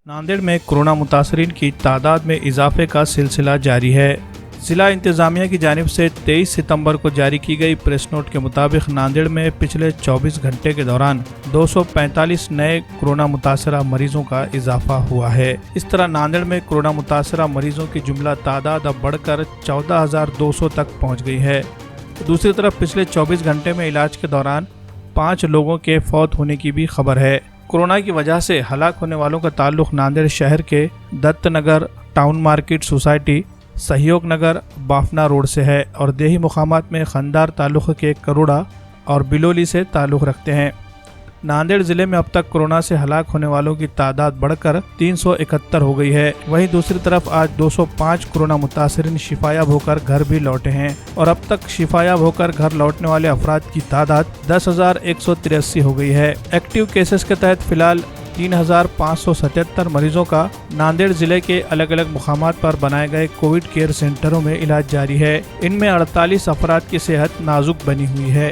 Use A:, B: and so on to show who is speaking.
A: नांदेड़ में कोरोना मुतासरीन की तादाद में इजाफे का सिलसिला जारी है। जिला इंतजामिया की जानिब से 23 सितंबर को जारी की गई प्रेस नोट के मुताबिक नांदेड़ में पिछले 24 घंटे के दौरान 245 नए कोरोना मुतासरा मरीजों का इजाफा हुआ है। इस तरह नांदेड़ में कोरोना मुतासरा मरीजों की जुमला तादाद अब बढ़कर 14,200 तक पहुँच गई है। दूसरी तरफ पिछले 24 घंटे में इलाज के दौरान 5 लोगों के फौत होने की भी खबर है। कोरोना की वजह से हलाक होने वालों का ताल्लुक नांदेड़ शहर के दत्तनगर टाउन मार्केट सोसाइटी, सहयोग नगर, बाफना रोड से है और देही मुकामात में खंडार तालुक के करोड़ा और बिलोली से ताल्लुक रखते हैं। नांदेड़ ज़िले में अब तक कोरोना से हलाक होने वालों की तादाद बढ़कर 371 हो गई है। वहीं दूसरी तरफ आज 205 कोरोना मुतासरीन शिफायाब होकर घर भी लौटे हैं और अब तक शिफायाब होकर घर लौटने वाले अफराद की तादाद 10,183 हो गई है। एक्टिव केसेस के तहत फिलहाल 3,577 मरीजों का नांदेड़ जिले के अलग अलग मुकामात पर बनाए गए कोविड केयर सेंटरों में इलाज जारी है। इनमें 48 अफराद की सेहत नाजुक बनी हुई है।